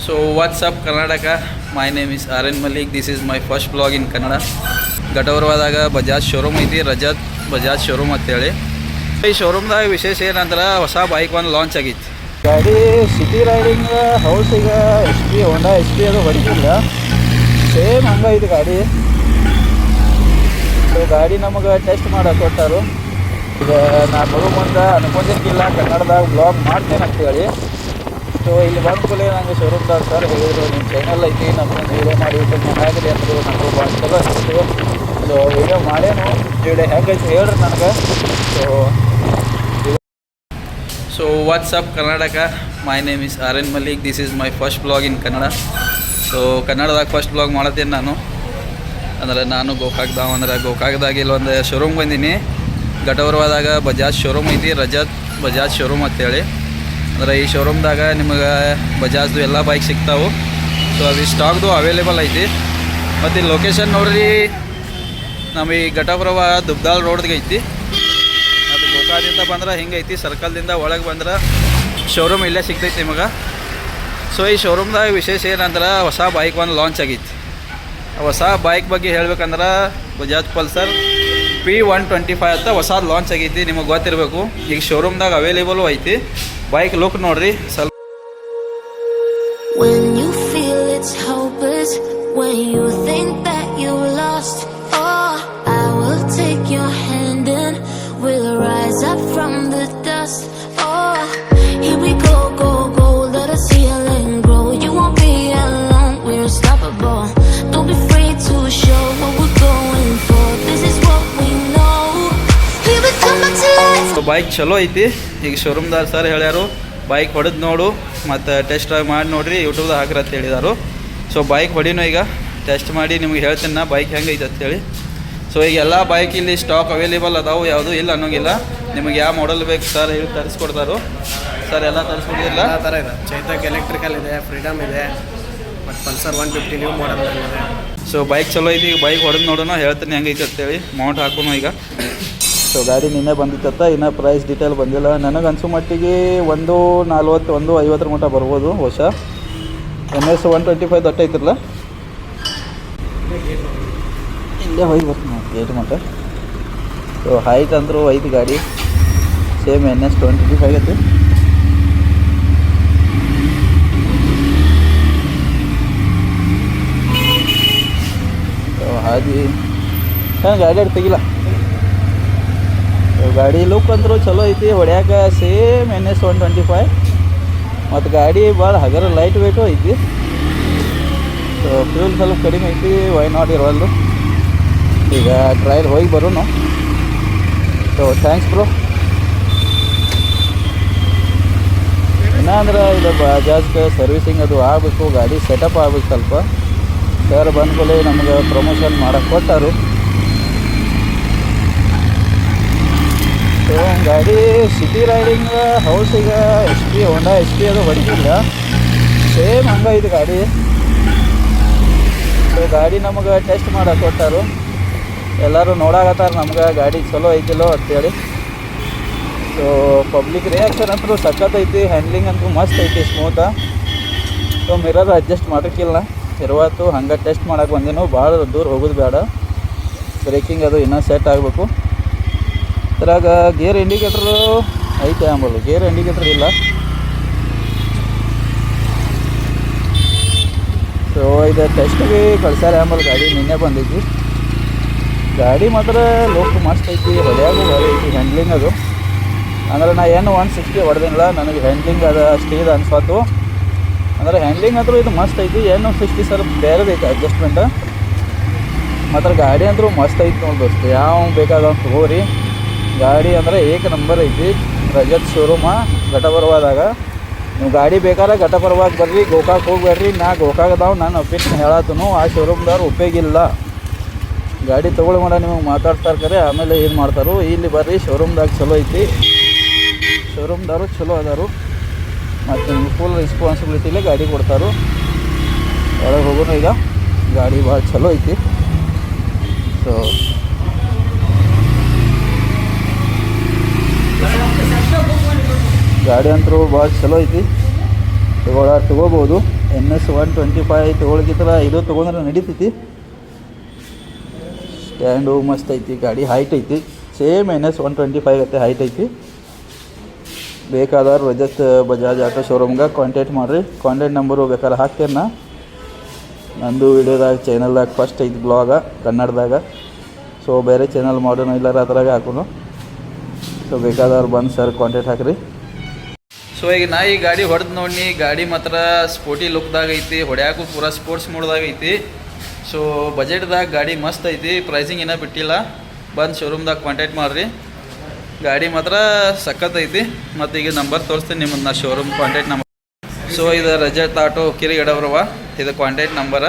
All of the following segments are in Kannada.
So what's up Karnataka? My name is Aryan Malik. This is my first vlog in Kannada. ಘಟವರವಾದಾಗ ಬಜಾಜ್ ಶೋರೂಮ್ ಐತಿ, ರಜತ್ ಬಜಾಜ್ ಶೋರೂಮ್ ಅಂತೇಳಿ. ಈ ಶೋರೂಮ್ದಾಗ ವಿಶೇಷ ಏನಂದ್ರೆ ಹೊಸ ಬೈಕ್ ಒಂದು ಲಾಂಚ್ ಆಗೈತಿ. ಗಾಡಿ ಸಿಟಿ ರೈಡಿಂಗ್ ಹೌಸಿಗ ಎಚ್ ಪಿ ಹೋಂಡಾ ಎಚ್ ಪಿ ಅದು ಹೊಡಿತಿಲ್ಲ, ಸೇಮ್ ಹಂಗೈತಿ ಗಾಡಿ. ಸೊ ಗಾಡಿ ನಮಗೆ ಟೆಸ್ಟ್ ಮಾಡಕ್ಕೆ ಕೊಟ್ಟಾರು. ಈಗ ನಾ ಬರೋ ಮುಂದೆ ಅನ್ಕೊಂಡಿದ್ದಿಲ್ಲ ಕನ್ನಡದಾಗ ಬ್ಲಾಗ್ ಮಾಡ್ತೇನೆ ಅಂತೇಳಿ. ಸೊ ಇಲ್ಲಿ ಬಂದ ಕೂಡಲೇ ನಂಗೆ ಶೋರೂಮ್ದಾಗ ಸರ್ ಹೇಳಿದ್ರು, ನಿಮ್ಮ ಚಾನಲ್ ಐತಿ, ನಮ್ಮನ್ನು ವೀಡಿಯೋ ಮಾಡಿ ಚೆನ್ನಾಗಿದೆ ಅಂದರು. ನನಗೂ ಭಾಳ ಚಲೋ ಅನಿಸ್ತು. ಸೊ ವೀಡಿಯೋ ಮಾಡೇನು, ವಿಡಿಯೋ ಹೆಂಗೈತಿ ಹೇಳ್ರಿ ನನಗೆ. So what's up Karnataka, my name is Aryan Malik. This is my first blog in Kannada. So ಕನ್ನಡದಾಗ ಫಸ್ಟ್ ಬ್ಲಾಗ್ ಮಾಡತ್ತೇನೆ ನಾನು. ಅಂದರೆ ನಾನು ಗೋಕಾಕ್ದಾವ, ಅಂದ್ರೆ ಗೋಕಾಕ್ದಾಗ ಇಲ್ಲೊಂದು ಶೋರೂಮ್ ಬಂದೀನಿ. ಘಟವರವಾದಾಗ ಬಜಾಜ್ ಶೋರೂಮ್ ಐತಿ, ರಜತ್ ಬಜಾಜ್ ಶೋರೂಮ್ ಅಂತೇಳಿ. ಅಂದರೆ ಈ ಶೋರೂಮ್ದಾಗ ನಿಮಗೆ ಬಜಾಜ್ದು ಎಲ್ಲ ಬೈಕ್ ಸಿಗ್ತಾವೆ. ಸೊ ಅದು ಸ್ಟಾಕ್ದು ಅವೈಲೇಬಲ್ ಐತಿ. ಮತ್ತು ಈ ಲೊಕೇಶನ್ ನೋಡ್ರಿ, ನಮ್ಮ ಈ ಘಟವರವ ದುಬ್ದಾಲ್ ರೋಡ್ಗೆ ಐತಿ. ಅದು ಗೋಕಾದಿಂದ ಬಂದ್ರೆ ಹಿಂಗೈತಿ, ಸರ್ಕಲ್ದಿಂದ ಒಳಗೆ ಬಂದ್ರೆ ಶೋರೂಮ್ ಇಲ್ಲೇ ಸಿಗ್ತೈತಿ ನಿಮಗೆ. ಸೊ ಈ ಶೋರೂಮ್ದಾಗ ವಿಶೇಷ ಏನಂದ್ರೆ ಹೊಸ ಬೈಕ್ ಒಂದು ಲಾಂಚ್ ಆಗೈತಿ. ಹೊಸ ಬೈಕ್ ಬಗ್ಗೆ ಹೇಳ್ಬೇಕಂದ್ರೆ ಬಜಾಜ್ ಪಲ್ಸರ್ P125 ಅಂತ ಹೊಸದು ಲಾಂಚ್ ಆಗೈತಿ. ನಿಮಗೆ ಗೊತ್ತಿರಬೇಕು. ಈಗ ಶೋರೂಮ್ದಾಗ ಅವೈಲೇಬಲು ಐತಿ. ಬೈಕ್ ಲುಕ್ ನೋಡ್ರಿ ಸ್ವಲ್ಪ. When you feel it's hopeless, when you think that you lost, oh, I will take your hand and we'll rise up from the dust. Oh, here we go, go, go, let us heal and grow. You won't be alone, we're unstoppable. Don't be afraid to show what we're going for. This is what we know. We will come back to life. Bike ಚಲೋ ಐತಿ. ಈಗ ಶೋರೂಮ್ದಾರ ಸರ್ ಹೇಳ್ಯಾರು, ಬೈಕ್ ಹೊಡೆದು ನೋಡು ಮತ್ತು ಟೆಸ್ಟ್ ಡ್ರೈವ್ ಮಾಡಿ ನೋಡಿರಿ, ಯೂಟ್ಯೂಬ್ದಾಗ ಹಾಕ್ರಿ ಅಂತ ಹೇಳಿದಾರು. ಸೊ ಬೈಕ್ ಹೊಡಿನೋ ಈಗ ಟೆಸ್ಟ್ ಮಾಡಿ ನಿಮ್ಗೆ ಹೇಳ್ತೀನಿ ನಾ ಬೈಕ್ ಹೆಂಗೈತೆ ಅಂತೇಳಿ. ಸೊ ಈಗ ಎಲ್ಲ ಬೈಕ್ ಇಲ್ಲಿ ಸ್ಟಾಕ್ ಅವೈಲೇಬಲ್ ಅದಾವೆ, ಯಾವುದು ಇಲ್ಲ ಅನ್ನೋಂಗಿಲ್ಲ. ನಿಮಗೆ ಯಾವ ಮಾಡಲ್ ಬೇಕು ಸರ್ ಹೇಳಿ ತರಿಸ್ಕೊಡ್ತಾರೋ. ಸರ್ ಎಲ್ಲ ತರಿಸ್ಕೊಡಿಲ್ಲ, ಎಲ್ಲ ಥರ ಇದೆ. ಚೈತಕ್ ಎಲೆಕ್ಟ್ರಿಕಲ್ ಇದೆ, ಫ್ರೀಡಮ್ ಇದೆ, ಮತ್ತು ಪಲ್ಸರ್ 150 ನ್ಯೂ ಮಾಡಲ್ ಇದೆ. ಸೊ ಬೈಕ್ ಚಲೋ ಐತಿ. ಈಗ ಬೈಕ್ ಹೊಡೆದು ನೋಡೋಣ, ಹೇಳ್ತೀನಿ ಹೆಂಗೈತೆ ಅಂತೇಳಿ. ಮೌಂಟ್ ಹಾಕೋಣ ಈಗ. ಸೊ ಗಾಡಿ ನಿನ್ನೆ ಬಂದಿತ್ತ, ಇನ್ನೂ ಪ್ರೈಸ್ ಡೀಟೇಲ್ ಬಂದಿಲ್ಲ. ನನಗೆ ಅನ್ಸೋ ಮಟ್ಟಿಗೆ 140, 150 ಮಟ್ಟ ಬರ್ಬೋದು. ಹೊಸ MS 125 ದೊಡ್ಡ ಐತಿರಲ್ಲ, ಇಲ್ಲೇ ಹೋಗಿ ಬರ್ತೀನಿ ಗೇಟ್ ಮಟ್ಟ. ಸೊ ಹೈಟ್ ಅಂದರು ಐತಿ ಗಾಡಿ, ಸೇಮ್ NS 125 ಐತಿ. ಸೊ ಹಾಗೆ ಗಾಡಿ ತೆಗಿಲ್ಲ. ಗಾಡಿ ಲುಕ್ ಅಂದರೂ ಚಲೋ ಐತಿ, ಹೊಡ್ಯಾಕ ಸೇಮ್ NS 125. ಮತ್ತು ಗಾಡಿ ಭಾಳ ಹಗರ ಲೈಟ್ ವೇಟು ಐತಿ. ಸೊ ಫ್ಯೂಲ್ ಸ್ವಲ್ಪ ಕಡಿಮೆ ಐತಿ, ವೈ ನಾಟ್ ಇರೋಲ್ದು. ಈಗ ಟ್ರಯಲ್ ಹೋಗಿ ಬರೋಣ. So thanks bro. ಇನ್ನಂದ್ರೆ ಇದು ಬಜಾಜ್ ಸರ್ವಿಸಿಂಗ್ ಅದು ಆಗಬೇಕು, ಗಾಡಿ ಸೆಟಪ್ ಆಗ್ಬೇಕು ಸ್ವಲ್ಪ. ಸರ್ ಬಂದ್ಮೇಲೆ ನಮಗೆ ಪ್ರಮೋಷನ್ ಮಾಡಕ್ಕೆ ಕೊಟ್ಟಾರು. ಸೊ ಗಾಡಿ ಸಿಟಿ ರೈಡಿಂಗ್ ಹೌಸಿಗ ಎಚ್ ಪಿ ಹೋಂಡಾ ಎಚ್ ಪಿ ಅದು ಹೊಡಿತಿಲ್ಲ, ಸೇಮ್ ಹಂಗೈತಿ ಗಾಡಿ. ಸೊ ಗಾಡಿ ನಮಗೆ ಟೆಸ್ಟ್ ಮಾಡಕ್ಕೆ ಕೊಟ್ಟಾರು. ಎಲ್ಲರೂ ನೋಡಾಕತ್ತಾರ ನಮ್ಗೆ ಗಾಡಿ ಚಲೋ ಐತಿಲ್ಲೋ ಅಂತೇಳಿ. ಸೊ ಪಬ್ಲಿಕ್ ರಿಯಾಕ್ಷನ್ ಅಂತೂ ಸಖತ್ತೈತಿ, ಹ್ಯಾಂಡ್ಲಿಂಗ್ ಅಂತೂ ಮಸ್ತ್ ಐತಿ, ಸ್ಮೂತ. ಸೊ ಮಿರರ್ ಅಡ್ಜಸ್ಟ್ ಮಾಡೋಕ್ಕಿಲ್ಲ ಇರುವತ್ತು, ಹಂಗೆ ಟೆಸ್ಟ್ ಮಾಡಕ್ಕೆ ಬಂದೇನು. ಭಾಳ ದೂರ ಹೋಗೋದು ಬೇಡ. ಬ್ರೇಕಿಂಗ್ ಅದು ಇನ್ನೂ ಸೆಟ್ ಆಗಬೇಕು. ಅದ್ರಾಗ ಗೇರ್ ಇಂಡಿಕೇಟ್ರು ಐತೆ ಆಂಬಲು, ಗೇರ್ ಇಂಡಿಕೇಟ್ರ್ ಇಲ್ಲ. ಸೊ ಇದು ಟೆಸ್ಟಿಗೆ ಕಳ್ಸ್ಯಾರ ಆಂಬಲ್. ಗಾಡಿ ನಿನ್ನೆ ಬಂದೈತಿ. ಗಾಡಿ ಮಾತ್ರ ಲುಕ್ ಮಸ್ತ್ ಐತಿ, ಹೊಡ್ಯಾಗೂ ಭಾಳ ಐತಿ. ಹ್ಯಾಂಡ್ಲಿಂಗ್ ಅದು ಅಂದ್ರೆ ನಾ ಏನು 160 ಹೊಡೆದಿಲ್ಲ, ನನಗೆ ಹ್ಯಾಂಡ್ಲಿಂಗ್ ಅದು ಅಷ್ಟೇ ಇದು ಅನ್ಸತ್ತು. ಅಂದರೆ ಹ್ಯಾಂಡ್ಲಿಂಗ್ ಅಂದರೂ ಇದು ಮಸ್ತ್ ಐತಿ. ಏನು 60 ಸ್ವಲ್ಪ ಬೇರೆದೈತಿ ಅಡ್ಜಸ್ಟ್ಮೆಂಟ್. ಮಾತ್ರ ಗಾಡಿ ಅಂದರೂ ಮಸ್ತ್ ಐತಿ ನೋಡಿ ದೋಸ್ತು, ಯಾವ ಬೇಕಾದವ್ ತಗೋರಿ. ಗಾಡಿ ಅಂದರೆ ಏಕ ನಂಬರ್ ಐತಿ. ರಜತ್ ಶೋರೂಮ ಘಟಪರ್ವಾದಾಗ. ನೀವು ಗಾಡಿ ಬೇಕಾದ್ರೆ ಘಟಪರ್ವಾಗ ಬರ್ರಿ, ಗೋಕಾಕ್ ಹೋಗ್ಬೇಡ್ರಿ. ನಾ ಗೋಕಾಕ್ದಾವ್ ನಾನು ಒಪಿನಿಯನ್ ಹೇಳತ್ತನು, ಆ ಶೋರೂಮ್ದವ್ರು ಉಪಯೋಗಿಲ್ಲ. ಗಾಡಿ ತೊಗೊಳ್ಳಿ ಮಾಡ ನಿಮಗೆ ಮಾತಾಡ್ತಾರೆ ಕರೆ, ಆಮೇಲೆ ಏನು ಮಾಡ್ತಾರೋ. ಇಲ್ಲಿ ಬರ್ರಿ, ಶೋರೂಮ್ದಾಗ ಚಲೋ ಐತಿ, ಶೋರೂಮ್ದವರು ಚಲೋ ಅದಾರು. ಮತ್ತು ನಿಮ್ಗೆ ಫುಲ್ ರೆಸ್ಪಾನ್ಸಿಬಿಲಿಟಿಲೇ ಗಾಡಿ ಕೊಡ್ತಾರೋ. ಒಳಗೆ ಹೋಗೋಣ ಈಗ. ಗಾಡಿ ಭಾಳ ಚಲೋ ಐತಿ. ಸೊ ಗಾಡಿ ಅಂತೂ ಭಾಳ ಚಲೋ ಐತಿ. ತೊಗೋಬೋದು. NS 125 ತೊಗೊಳಗಿತ್ರ ಇದು ತೊಗೊಂಡ್ರೆ ನಡೀತೈತಿ. ಸ್ಟ್ಯಾಂಡು ಮಸ್ತ್ ಐತಿ, ಗಾಡಿ ಹೈಟ್ ಐತಿ, ಸೇಮ್ NS 125 ಐತೆ, ಹೈಟ್ ಐತಿ. ಬೇಕಾದ್ರೆ ರಜತ್ ಬಜಾಜ್ ಆಟೋ ಶೋರೂಮ್ಗೆ ಕಾಂಟ್ಯಾಕ್ಟ್ ಮಾಡಿರಿ. ಕಾಂಟ್ಯಾಕ್ಟ್ ನಂಬರು ಬೇಕಾದ್ರೆ ಹಾಕ್ತೇನೆ ನಾ. ನಂದು ವಿಡಿಯೋದಾಗ ಚಾನಲ್ದಾಗ ಫಸ್ಟ್ ಐತಿ ಬ್ಲಾಗ ಕನ್ನಡದಾಗ. ಸೊ ಬೇರೆ ಚಾನಲ್ ಮಾಡೋಣ ಇಲ್ಲಾರ ಅದ್ರಾಗ ಹಾಕೋಣ. ಸೊ ಬೇಕಾದವ್ರು ಬಂದು ಸರ್ ಕಾಂಟ್ಯಾಕ್ಟ್ ಹಾಕಿರಿ. ಸೊ ಈಗ ನಾ ಈ ಗಾಡಿ ಹೊಡೆದು ನೋಡಿ, ಗಾಡಿ ಮಾತ್ರ ಸ್ಪೋರ್ಟಿ ಲುಕ್ದಾಗ ಐತಿ, ಹೊಡ್ಯಾಕು ಪೂರಾ ಸ್ಪೋರ್ಟ್ಸ್ ಮೋಡ್ದಾಗ ಐತಿ. ಸೊ ಬಜೆಟ್ದಾಗ ಗಾಡಿ ಮಸ್ತ್ ಐತಿ, ಪ್ರೈಸಿಂಗ್ ಏನೂ ಬಿಟ್ಟಿಲ್ಲ. ಬಂದು ಶೋರೂಮ್ದಾಗ ಕಾಂಟ್ಯಾಕ್ಟ್ ಮಾಡಿರಿ. ಗಾಡಿ ಮಾತ್ರ ಸಖತ್ ಐತಿ. ಮತ್ತು ಈಗ ನಂಬರ್ ತೋರಿಸ್ತೀನಿ ನಿಮ್ಮದು, ನಾ ಶೋರೂಮ್ ಕಾಂಟ್ಯಾಕ್ಟ್ ನಂಬರ್. ಸೊ ಇದು ರಜತ್ ಆಟೋ ಕಿರಿಗಡವ್ರವ, ಇದು ಕಾಂಟ್ಯಾಕ್ಟ್ ನಂಬರ.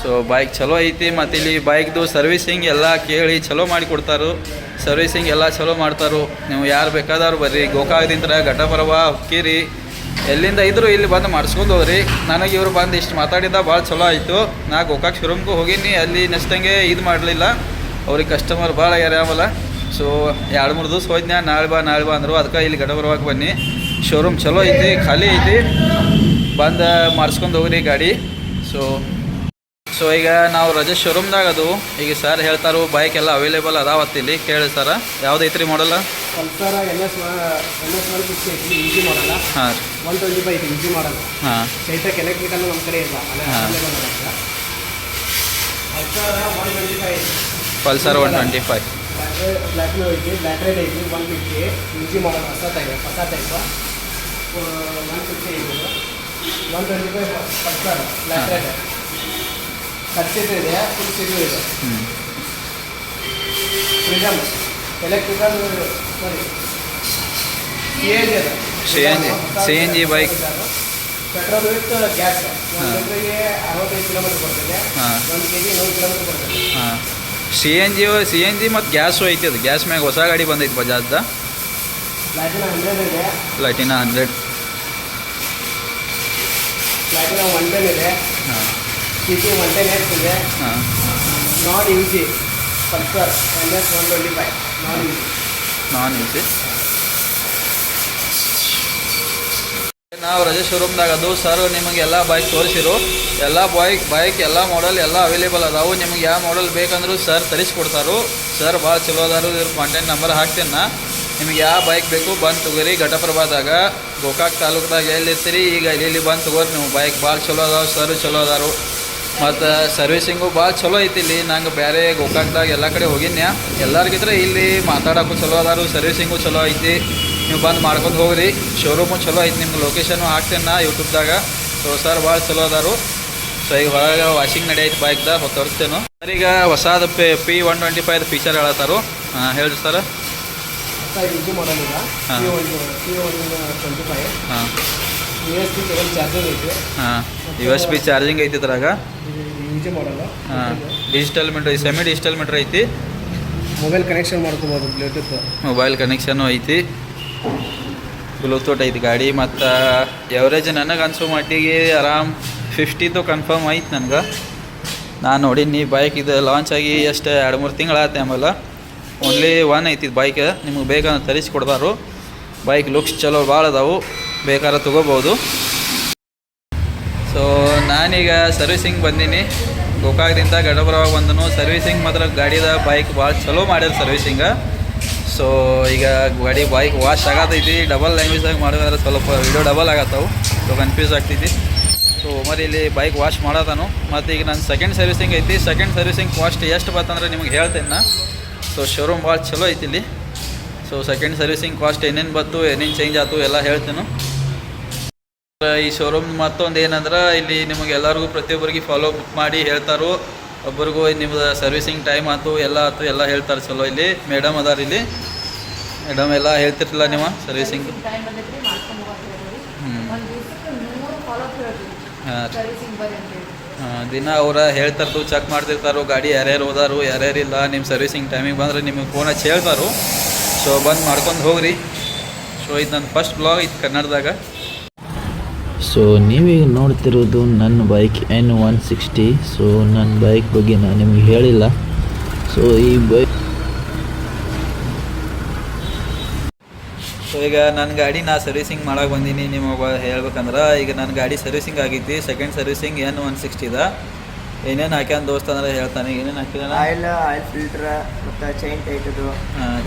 ಸೊ ಬೈಕ್ ಚಲೋ ಐತಿ. ಮತ್ತು ಇಲ್ಲಿ ಬೈಕ್ದು ಸರ್ವಿಸಿಂಗ್ ಎಲ್ಲ ಕೇಳಿ ಚಲೋ ಮಾಡಿ ಕೊಡ್ತಾರೆ. ಸರ್ವಿಸಿಂಗ್ ಎಲ್ಲ ಚಲೋ ಮಾಡ್ತಾರೆ. ನೀವು ಯಾರು ಬೇಕಾದವ್ರು ಬರ್ರಿ. ಗೋಕಾಕದಿಂದ ಘಟಪರವ ಹುಕ್ಕೇರಿ ಎಲ್ಲಿಂದ ಇದ್ದರೂ ಇಲ್ಲಿ ಬಂದು ಮಾಡಿಸ್ಕೊಂಡು ಹೋಗ್ರಿ. ನನಗೆ ಇವರು ಬಂದು ಇಷ್ಟು ಮಾತಾಡಿದ ಭಾಳ ಚಲೋ ಆಯಿತು. ನಾ ಗೋಕಾಕ್ ಶೋರೂಮ್ಗೂ ಹೋಗೀನಿ, ಅಲ್ಲಿ ನೆಕ್ಸ್ಟಂಗೆ ಇದು ಮಾಡಲಿಲ್ಲ. ಅವ್ರಿಗೆ ಕಸ್ಟಮರ್ ಭಾಳ ಆಗ್ಯಾರ ಆಮೇಲೆ. ಸೊ 2-3 ದಿವಸ ಹೋದ್ನ್ಯಾ, ನಾಳೆ ಬಾ ಅಂದರು. ಅದಕ್ಕೆ ಇಲ್ಲಿ ಘಟಪರವಾಗಿ ಬನ್ನಿ. ಶೋರೂಮ್ ಚಲೋ ಐತಿ, ಖಾಲಿ ಐತಿ, ಬಂದು ಮಾಡಿಸ್ಕೊಂಡು ಹೋಗ್ರಿ ಗಾಡಿ. ಸೊ ಈಗ ನಾವು ರಜತ್ ಶೋರೂಮ್ದಾಗ ಅದು ಈಗ ಸರ್ ಹೇಳ್ತಾರೋ ಬೈಕ್ ಎಲ್ಲ ಅವೈಲೇಬಲ್ ಅದಾವತ್ತಿಲ್ಲಿ. ಕೇಳಿ ಸರ, ಯಾವ್ದು ರೀ ಮಾಡಲ್ಲ? ಪಲ್ಸರ್ NS 150 ಐತಿ, ಈಜಿ ಮಾಡಲ್ಲ. ಹಾಂ 125 ಐತಿ, ಈಜಿ ಮಾಡಲ್ಲ. ಹಾಂ ಚೈತಕ್ ಎಲೆಕ್ಟ್ರಿಕಲ್ ನಮ್ಮ ಕಡೆ ಇಲ್ಲ, ಪಲ್ಸರ್ 125 ಬ್ಲ್ಯಾಕ್ ಐತಿ, ಬ್ಲ್ಯಾಕ್ ರೆಡ್ ಐತಿ, 150 ಈಜಿ ಮಾಡಲ್ಲ. ಹೊಸ ಟೈಪ್ 150 ಐತಿ, 125 ಪಲ್ಸರ್ ಬ್ಲ್ಯಾಕ್ ರೆಡ್. ಖರ್ಚಿದು ಇದೆ, ಫುಲ್ ಸಿಟು ಇದೆ. Freedom electrical, sorry CNG bike, petrol with gas. 1 ಲೀಟ್ರಿಗೆ 65 ಕಿಲೋಮೀಟರ್ ಬರ್ತದೆ, 1 kg 100 ಕಿಲೋಮೀಟರ್ ಬರ್ತದೆ. ಹಾಂ CNG ಮತ್ತು ಗ್ಯಾಸು ಐತಿ. ಅದು ಗ್ಯಾಸ್ ಮ್ಯಾಗ ಹೊಸ ಗಾಡಿ ಬಂದೈತಿ ಬಜಾಜ್ದ, ಪ್ಲಾಟಿನಾ 100 ಇದೆ. ಪ್ಲಾಟಿನಾ 100, ಪ್ಲಾಟಿನಾ 110 ಇದೆ. ಹಾಂ CT 110X ಇದೆ. ಹಾಂ ನಾನ್ ಯೂಸಿ ಪಲ್ಸರ್ NS 125 ನಾನ್ ಯೂಸಿ. ನಾವು ರಜತ್ ಶೋರೂಮ್ದಾಗ ಅದು ಸರ್ ನಿಮಗೆ ಎಲ್ಲ ಬೈಕ್ ತೋರಿಸಿರು. ಎಲ್ಲ ಬೈಕ್ ಎಲ್ಲ ಮಾಡಲ್ ಎಲ್ಲ ಅವೈಲೇಬಲ್ ಅದಾವು. ನಿಮಗೆ ಯಾವ ಮಾಡಲ್ ಬೇಕಂದ್ರೂ ಸರ್ ತರಿಸ್ಕೊಡ್ತಾರೋ. ಸರ್ ಭಾಳ ಚಲೋ ಅದಾರು. ಇದ್ರ ಕಾಂಟ್ಯಾಕ್ಟ್ ನಂಬರ್ ಹಾಕ್ತೇನೆ ನಾ. ನಿಮಗೆ ಯಾವ ಬೈಕ್ ಬೇಕು ಬಂದು ತೊಗೋರಿ. ಘಟಪ್ರಭಾದಾಗ ಗೋಕಾಕ್ ತಾಲೂಕ್ದಾಗ ಎಲ್ಲಿರ್ತೀರಿ ಈಗ ಇಲ್ಲಿ ಬಂದು ತೊಗೋರಿ ನೀವು. ಬೈಕ್ ಭಾಳ ಚಲೋ ಅದಾವೆ, ಸರ್ ಚಲೋ ಅದಾರು. ಮತ್ತು ಸರ್ವಿಸಿಂಗು ಭಾಳ ಚಲೋ ಐತಿ ಇಲ್ಲಿ. ನಂಗೆ ಬೇರೆ ಗೋಕಾಕ್ದಾಗ ಎಲ್ಲ ಕಡೆ ಹೋಗಿನ್ಯಾ, ಎಲ್ಲರಿಗಿದ್ರೆ ಇಲ್ಲಿ ಮಾತಾಡೋಕ್ಕೂ ಚಲೋ ಅದಾರು, ಸರ್ವಿಸಿಂಗು ಚಲೋ ಐತಿ. ನೀವು ಬಂದು ಮಾಡ್ಕೊಂಡು ಹೋಗ್ರಿ. ಶೋರೂಮು ಚಲೋ ಐತಿ. ನಿಮ್ಗೆ ಲೊಕೇಶನ್ನು ಹಾಕ್ತೇನೆ ನಾ ಯೂಟ್ಯೂಬ್ದಾಗ. ಸೊ ಸರ್ ಭಾಳ ಚಲೋ ಅದಾರು. ಸೊ ಈಗ ಹೊರಗೆ ವಾಷಿಂಗ್ ನಡೆಯೈತಿ ಬೈಕ್ದಾಗ ತೋರಿಸ್ತೇನೆ ಸರ್. ಈಗ ಹೊಸಾದ P125 ಫೀಚರ್ ಹೇಳತ್ತಾರು. ಹಾಂ ಹೇಳ್ರಿ ಸರ್. ಈಜಿ ಮಾಡಲ್ ಇಲ್ಲ. ಹಾಂ P125 ಹಾಂ USB ಕೇಬಲ್ ಚಾರ್ಜಿಂಗ್ ಐತಿ. ಹಾಂ USB ಚಾರ್ಜಿಂಗ್ ಐತಿ ಇದ್ರಾಗ. ಈಜಿ ಮಾಡಲ್ಲ. ಹಾಂ digital metre, semi digital metre ಐತಿ. ಮೊಬೈಲ್ ಕನೆಕ್ಷನ್ ಮಾಡ್ಕೋಬೋದು, ಬ್ಲೂಟೂತ್ ಮೊಬೈಲ್ ಕನೆಕ್ಷನು ಐತಿ, ಬ್ಲೂಟೂತ್ ಐತಿ ಗಾಡಿ. ಮತ್ತು ಎವರೇಜ್ ನನಗೆ ಅನ್ಸೋ ಮಟ್ಟಿಗೆ ಆರಾಮ್ 50 ಕನ್ಫರ್ಮ್ ಐತಿ ನನಗೆ. ನಾನು ನೋಡೀನಿ ಬೈಕ್ ಇದು ಲಾಂಚ್ ಆಗಿ ಎಷ್ಟು 2-3 ತಿಂಗಳಾಯ್ತು. ಆಮೇಲೆ ಓನ್ಲಿ 1 ಐತಿ ಬೈಕ್. ನಿಮ್ಗೆ ಬೇಕಂದ್ರೆ ತರಿಸ್ಕೊಡ್ತಾರು. ಬೈಕ್ ಲುಕ್ಸ್ ಚಲೋ ಭಾಳ ಅದಾವು, ಬೇಕಾದ್ರೆ ತೊಗೋಬೋದು. ಸೊ ನಾನೀಗ ಸರ್ವಿಸಿಂಗ್ ಬಂದೀನಿ. ಗೋಕಾಕ್ದಿಂದ ಘಟಪ್ರಭಾಗ ಬಂದನು. ಸರ್ವಿಸಿಂಗ್ ಮಾತ್ರ ಗಾಡಿದ ಬೈಕ್ ಭಾಳ ಚಲೋ ಮಾಡ್ಯಾರ ಸರ್ವಿಸಿಂಗ. ಸೊ ಈಗ ಗಾಡಿ ಬೈಕ್ ವಾಶ್ ಆಗತೈತಿ. ಡಬಲ್ ಲ್ಯಾಂಗ್ವೇಜ್ದಾಗ ಮಾಡಿದ್ರೆ ಸ್ವಲ್ಪ ವಿಡಿಯೋ ಡಬಲ್ ಆಗತ್ತವು, ಸೊ ಕನ್ಫ್ಯೂಸ್ ಆಗ್ತೈತಿ. ಸೊ మరి ಇಲ್ಲಿ ಬೈಕ್ ವಾಶ್ ಮಾಡೋದನು. ಮತ್ತು ಈಗ ನನ್ನ ಸೆಕೆಂಡ್ ಸರ್ವಿಸಿಂಗ್ ಐತಿ. ಸೆಕೆಂಡ್ ಸರ್ವಿಸಿಂಗ್ ಕಾಸ್ಟ್ ಎಷ್ಟು ಬರ್ತಂದ್ರೆ ನಿಮ್ಗೆ ಹೇಳ್ತೇನೆ ನಾ. ಸೊ ಶೋರೂಮ್ ಭಾಳ ಚಲೋ ಐತಿ ಇಲ್ಲಿ. ಸೊ ಸೆಕೆಂಡ್ ಸರ್ವಿಸಿಂಗ್ ಕಾಸ್ಟ್ ಏನೇನು ಬಂತು, ಏನೇನು ಚೇಂಜ್ ಆಯ್ತು ಎಲ್ಲ ಹೇಳ್ತೇನೆ. ಈ ಶೋರೂಮ್ ಮತ್ತೊಂದು ಏನಂದ್ರೆ ಇಲ್ಲಿ ನಿಮಗೆ ಎಲ್ಲರಿಗೂ ಪ್ರತಿಯೊಬ್ಬರಿಗೆ ಫಾಲೋ ಅಪ್ ಮಾಡಿ ಹೇಳ್ತಾರೋ. ಒಬ್ಬರಿಗೂ ನಿಮ್ಮದು ಸರ್ವಿಸಿಂಗ್ ಟೈಮ್ ಆಯ್ತು ಎಲ್ಲ ಆಯ್ತು ಎಲ್ಲ ಹೇಳ್ತಾರೆ ಚಲೋ. ಇಲ್ಲಿ ಮೇಡಮ್ ಅದಾರ, ಇಲ್ಲಿ ಮೇಡಮ್ ಎಲ್ಲ ಹೇಳ್ತಿರಲಿಲ್ಲ ನೀವು ಸರ್ವಿಸಿಂಗ್. ಹಾಂ ದಿನ ಅವ್ರು ಹೇಳ್ತಾರದು, ಚೆಕ್ ಮಾಡ್ತಿರ್ತಾರೋ ಗಾಡಿ ಯಾರ್ಯಾರು ಹೋದಾರು ಯಾರ್ಯಾರಿಲ್ಲ. ನಿಮ್ಮ ಸರ್ವಿಸಿಂಗ್ ಟೈಮಿಗೆ ಬಂದರೆ ನಿಮಗೆ ಫೋನ್ ಹಚ್ಚಿ ಹೇಳ್ತಾರೋ. ಸೊ ಬಂದು ಮಾಡ್ಕೊಂಡು ಹೋಗ್ರಿ. ಸೊ ಇದು ನನ್ನ ಫಸ್ಟ್ ಬ್ಲಾಗ್ ಇದು ಕನ್ನಡದಾಗ. ಸೊ ನೀವೀಗ ನೋಡ್ತಿರೋದು ನನ್ನ ಬೈಕ್ N160. ಸೊ ನನ್ನ ಬೈಕ್ ಬಗ್ಗೆ ನಾನು ನಿಮಗೆ ಹೇಳಿಲ್ಲ. ಸೊ ಈ ಬೈಕ್ ಸೊ ಸೊ ಈಗ ನನ್ನ ಗಾಡಿ ನಾ ಸರ್ವಿಸಿಂಗ್ ಮಾಡಕ್ಕೆ ಬಂದೀನಿ ನಿಮಗೆ ಹೇಳ್ಬೇಕಂದ್ರೆ ಈಗ ನನ್ನ ಗಾಡಿ ಸರ್ವಿಸಿಂಗ್ ಆಗೈತಿ ಸೆಕೆಂಡ್ ಸರ್ವಿಸಿಂಗ್ N160 ಏನೇನು ಹಾಕ್ಯಾನ ದೋಸ್ತ ಅಂದ್ರೆ ಹೇಳ್ತಾನೆ ಏನೇನು ಹಾಕಿದಾನ ಆಯಿಲ್ ಫಿಲ್ಟರ್ ಮತ್ತು ಚೈನ್ ಟೈಟದು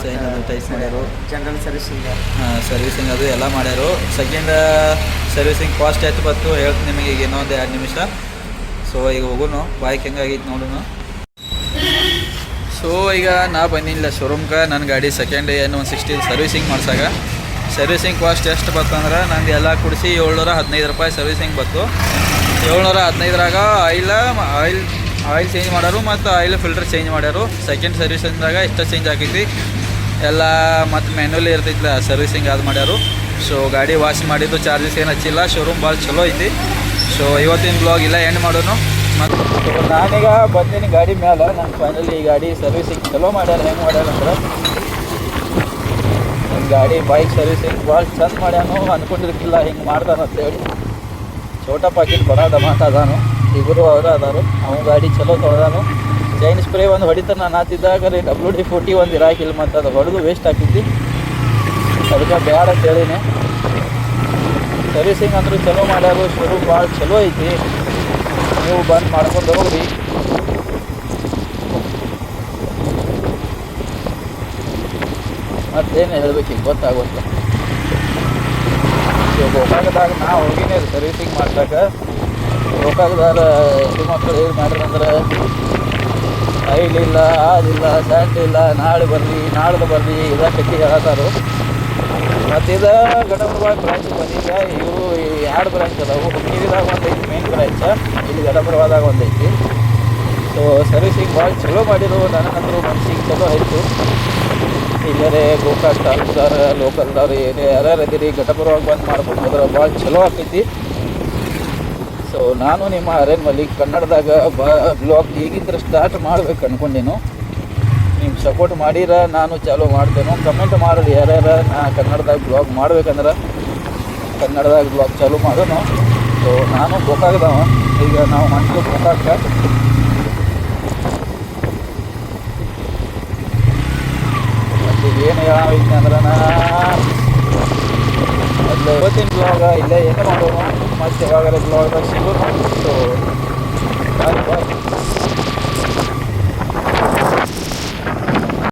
ಚೈನ್ ಅದು ಟೈಸ್ ಮಾಡ್ಯಾರು ಜನರಲ್ ಸರ್ವಿಸಿಂಗ್ ಸರ್ವಿಸಿಂಗ್ ಅದು ಎಲ್ಲ ಮಾಡ್ಯಾರು ಸೆಕೆಂಡ್ ಸರ್ವಿಸಿಂಗ್ ಕಾಸ್ಟ್ ಎಷ್ಟು ಬಂತು ಹೇಳ್ತೀನಿ ನಿಮಗೆ ಈಗ ಇನ್ನೊಂದು 2 ನಿಮಿಷ ಸೊ ಈಗ ಹೋಗೋನು ಬೈಕ್ ಹೆಂಗಾಗೈತೆ ನೋಡೋಣ ಸೊ ಈಗ ನಾ ಬಂದಿಲ್ಲ ಶೋರೂಮ್ಗೆ ನನ್ನ ಗಾಡಿ ಸೆಕೆಂಡ್ N160 ಸರ್ವಿಸಿಂಗ್ ಮಾಡ್ಸಾಗ ಸರ್ವಿಸಿಂಗ್ ಕಾಸ್ಟ್ ಎಷ್ಟು ಬಂತು ಅಂದ್ರೆ ನಂದು ಎಲ್ಲ ಕುಡಿಸಿ 715 ರೂಪಾಯಿ ಸರ್ವಿಸಿಂಗ್ ಬಂತು 715ರಾಗ ಆಯಿಲ್ ಚೇಂಜ್ ಮಾಡ್ಯಾರು ಮತ್ತು ಆಯಿಲ್ ಫಿಲ್ಟರ್ ಚೇಂಜ್ ಮಾಡ್ಯಾರು ಸೆಕೆಂಡ್ ಸರ್ವಿಸಿಂಗ್ದಾಗ ಇಷ್ಟ ಚೇಂಜ್ ಆಗೈತಿ ಎಲ್ಲ ಮತ್ತು ಮ್ಯಾನ್ಯುವಲಿ ಇರ್ತೈತಿಲ್ಲ ಸರ್ವಿಸಿಂಗ್ ಅದು ಮಾಡ್ಯಾರು ಸೊ ಗಾಡಿ ವಾಶ್ ಮಾಡಿದ್ದು ಚಾರ್ಜಸ್ ಏನು ಹಚ್ಚಿಲ್ಲ ಶೋರೂಮ್ ಭಾಳ ಚಲೋ ಐತಿ ಸೊ ಇವತ್ತಿನ ಬ್ಲಾಗ್ ಇಲ್ಲ ಎಂಡ್ ಮಾಡೋನು ಮತ್ತು ನಾನೀಗ ಬಂದೀನಿ ಗಾಡಿ ಮೇಲೆ ನಾನು ಫೈನಲಿ ಈ ಗಾಡಿ ಸರ್ವಿಸಿಂಗ್ ಚಲೋ ಮಾಡ್ಯಾರ ಹೆಂಗೆ ಮಾಡ್ಯಾರ ಅಂದ್ರೆ ನನ್ನ ಗಾಡಿ ಬೈಕ್ ಸರ್ವಿಸಿಂಗ್ ಭಾಳ ಚಂದ ಮಾಡ್ಯಾನು ಅಂದ್ಕೊಂಡಿರ್ತಿಲ್ಲ ಹಿಂಗೆ ಮಾಡ್ತಾನೆ ಅಂತೇಳಿ ಛೋಟ ಪಾಕಿಟ್ ಬಡ ದಮಾಟ ಅದಾನು ಇಬ್ಬರು ಅವರು ಅದಾರು ಅವ್ನು ಗಾಡಿ ಚಲೋ ತೊಳೆದಾನು ಚೈನ್ ಸ್ಪ್ರೇ ಒಂದು ಹೊಡಿತಾನೆ ನಾನು ಆತಿದ್ದಾಗ WD-40 ಒಂದು ಇರಾಕಿಲ್ಲ ಮತ್ತು ಅದು ಹೊಡೆದು ವೇಸ್ಟ್ ಆಗ್ತೈತಿ ಅದಕ್ಕೆ ಬೇಡ ಅಂತೇಳಿನಿ ಸರ್ವಿಸಿಂಗ್ ಅಂದ್ರೆ ಚಲೋ ಮಾಡ್ಯಾರು ಶೋರೂಮ್ ಭಾಳ ಚಲೋ ಐತಿ ನೀವು ಬಂದು ಮಾಡ್ಕೊಂಡು ಹೋಗ್ರಿ ಮತ್ತೇನು ಹೇಳ್ಬೇಕು ಈಗ ಗೊತ್ತಾಗೋಲ್ಲ ಗೋಕಾಕದಾಗ ನಾ ಹೋಗಿನೇ ಸರ್ವಿಸಿಂಗ್ ಮಾಡ್ದಾಗ ಗೋಕಾಕದಾರ ಹೆಣ್ಣು ಮಕ್ಕಳು ಏನು ಮಾಡ್ರಂದ್ರೆ ಆಯಿಲ್ ಇಲ್ಲ ಅದಿಲ್ಲ ಸ್ಯಾಂಡ್ ಇಲ್ಲ ನಾಳೆ ಬರ್ರಿ ಇದಕ್ಕೆ ಹೇಳತ್ತಾರು ಮತ್ತು ಇದು ಗಡಪುರವಾಗ ಬ್ರಾಂಚ್ ಬಂದಿದ್ದ ಇವರು 2 ಬ್ರಾಂಚ್ ಅದಾವು ಹುಕ್ಕೇರಿದಾಗ ಒಂದು ಐತಿ ಮೇನ್ ಬ್ರಾಂಚ್ ಇಲ್ಲಿ ಗಡಪುರವಾದಾಗ ಒಂದು ಐತಿ ಸೊ ಸರ್ವಿಸಿಂಗ್ ಭಾಳ ಚಲೋ ಮಾಡಿರು ನನಗಂತರೂ ಮನ್ಸಿಗೆ ಚಲೋ ಆಯಿತು ಇಲ್ಲರೇ ಗೋಕಾಕ್ ತಾಲೂಕ್ದಾರ ಲೋಕಲ್ದವ್ರು ಏನೇ ಯಾರ್ಯಾರು ಇದೀರಿ ಘಟಪುರವಾಗಿ ಬಂದು ಮಾಡ್ಕೊಂಡು ಹೋದ್ರೆ ಭಾಳ ಚಲೋ ಆಗ್ತೈತಿ ಸೊ ನಾನು ನಿಮ್ಮ ಅರೇನ್ ಮಲ್ಲಿಕ್ ಕನ್ನಡದಾಗ ಬ್ಲಾಗ್ ಈಗಿಂದ ಸ್ಟಾರ್ಟ್ ಮಾಡ್ಬೇಕು ಅಂದ್ಕೊಂಡೇನು ನೀವು ಸಪೋರ್ಟ್ ಮಾಡಿರ ನಾನು ಚಾಲೂ ಮಾಡ್ತೇನೆ ಕಮೆಂಟ್ ಮಾಡಿರಿ ಯಾರ್ಯಾರ ನಾ ಕನ್ನಡದಾಗ ಬ್ಲಾಗ್ ಮಾಡ್ಬೇಕಂದ್ರೆ ಕನ್ನಡದಾಗ ಬ್ಲಾಗ್ ಚಾಲೂ ಮಾಡೋನು ಸೊ ನಾನು ಗೋಕಾಕ್ದವ ಈಗ ನಾವು ಮಂಟ್ಲು ಗೋಕಾಕ ಏನು ಹೇಳೈತಿ ಅಂದ್ರೆ ಮೊದಲು ಇವತ್ತಿನ ಬ್ಲಾಗ ಇಲ್ಲೇ ಏನು ಮಾಡೋನು ಮತ್ತು ಯಾವಾಗಾರ ಬ್ಲಾಗ್ದಾಗ ಸಿಗೋನು ಸೊ ಬಾಯ್